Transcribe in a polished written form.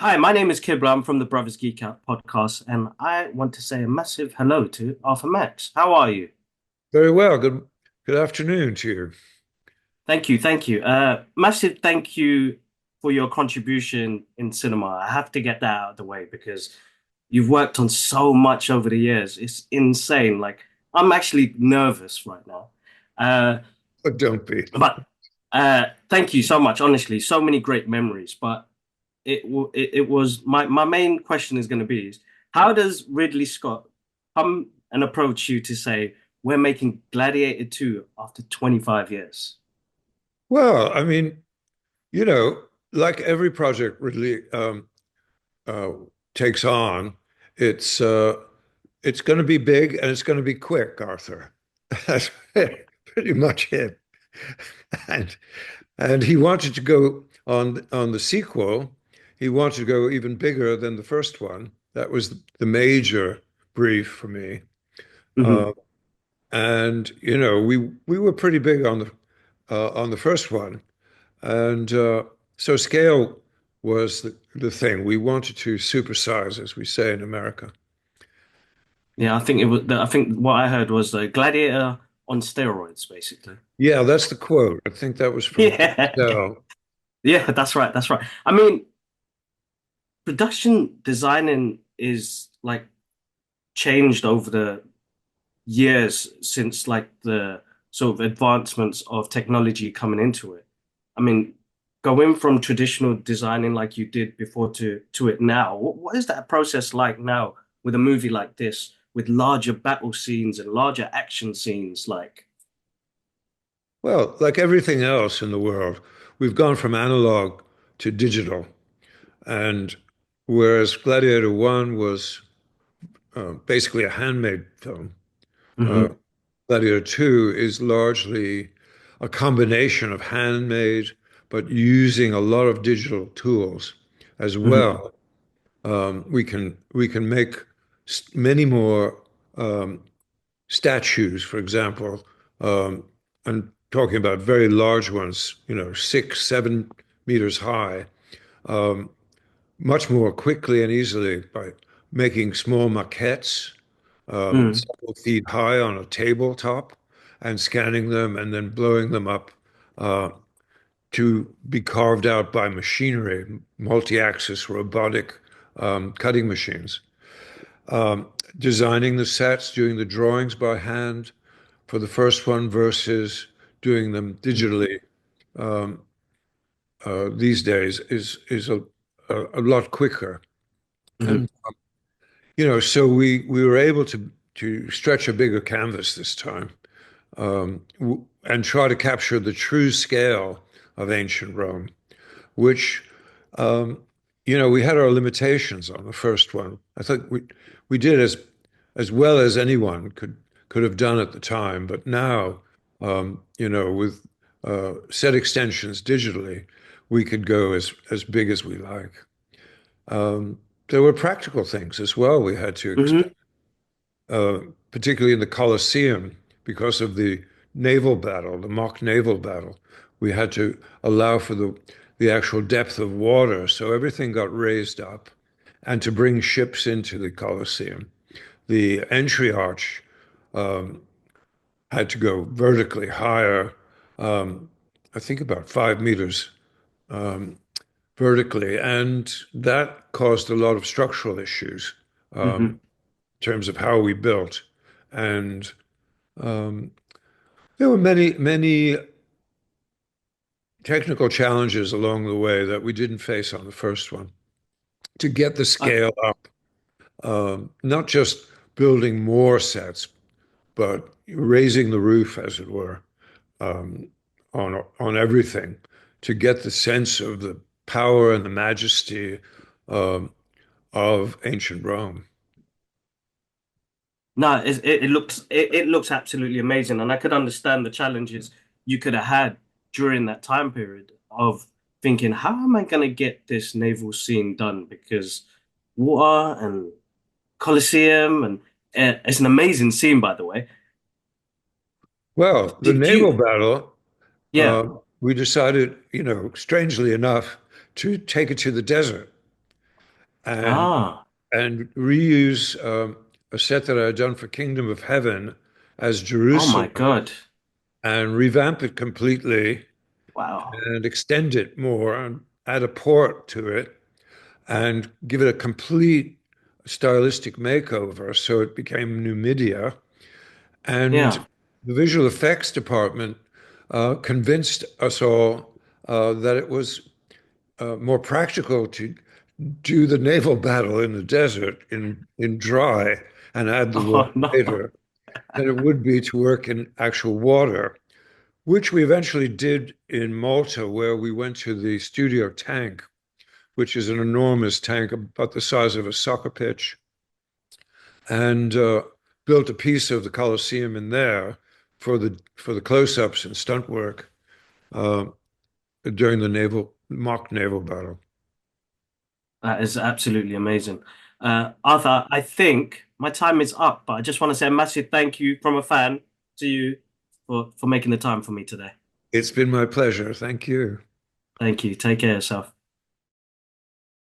Hi, my name is Kibla. I'm from the Brothers Geek Out podcast, and I want to say a massive hello to Arthur Max. How are you? Very well. Good afternoon to you. Thank you, thank you. Massive thank you for your contribution in cinema. I have to get that out of the way because you've worked on so much over the years. It's insane. Like, I'm actually nervous right now. Uh, But don't be. but thank you so much. Honestly, so many great memories. But it was my main question is going to be is how does Ridley Scott come and approach you to say we're making Gladiator II after 25 years? Well, I mean, like every project Ridley uh, takes on, it's uh, it's going to be big and it's going to be quick, Arthur. That's pretty much it. And and he wanted to go on the sequel. He wanted to go even bigger than the first one. That was the major brief for me. Hmm. Uh, and we were pretty big on the first one, and so scale was the thing. We wanted to supersize, as we say in America. Yeah, I think it was. I think what I heard was Gladiator on steroids, basically. Yeah, that's the quote. I think that was from Yeah, Dell. yeah, that's right, that's right. I mean, production designing is like changed over the years since like the sort of advancements of technology coming into it. I mean, going from traditional designing like you did before to it now, what is that process like now with a movie like this, with larger battle scenes and larger action scenes? Like, Well, like everything else in the world, we've gone from analog to digital. And whereas Gladiator 1 was basically a handmade film, uh, hmm. Gladiator 2 is largely a combination of handmade, but using a lot of digital tools as Hmm. well. We can make many more um, statues, for example, and talking about very large ones, 6, 7 meters high, much more quickly and easily by making small maquettes Mm. several feet high on a tabletop and scanning them and then blowing them up uh, to be carved out by machinery, multi-axis robotic cutting machines. Designing the sets, doing the drawings by hand for the first one versus doing them digitally these days is a lot quicker. Hmm. And so we were able to stretch a bigger canvas this time, and try to capture the true scale of ancient Rome, which we had our limitations on the first one. I think we did as well as anyone could have done at the time, but now, with set extensions digitally, we could go as big as we like. There were practical things as well we had to expect, Hmm. uh, particularly in the Colosseum, because of the naval battle, the mock naval battle. We had to allow for the actual depth of water, so everything got raised up, and to bring ships into the Colosseum. The entry arch had to go vertically higher, I think about 5 meters vertically, and that caused a lot of structural issues Hmm. in terms of how we built. And there were many, many technical challenges along the way that we didn't face on the first one to get the I, scale up, not just building more sets, but raising the roof, as it were, on everything to get the sense of the power and the majesty um, of ancient Rome. no, it looks absolutely amazing, and I could understand the challenges you could have had during that time period of thinking, how am I going to get this naval scene done? Because water and Colosseum, and it's an amazing scene, by the way. Well, the Did naval you? battle, Yeah. we decided, strangely enough, to take it to the desert. and Ah, reuse a set that I had done for Kingdom of Heaven as oh my Jerusalem God. and revamp it completely Wow. and extend it more and add a port to it and give it a complete stylistic makeover so it became Numidia. And Yeah. the visual effects department convinced us all that it was more practical to do the naval battle in the desert in dry and add the water Oh no. later than it would be to work in actual water, which we eventually did in Malta, where we went to the studio tank, which is an enormous tank about the size of a soccer pitch, and built a piece of the Colosseum in there for the close-ups and stunt work uh, during the naval mock naval battle. That is absolutely amazing. Arthur, I think my time is up, but I just want to say a massive thank you from a fan to you for making the time for me today. It's been my pleasure. Thank you. Thank you. Take care of yourself.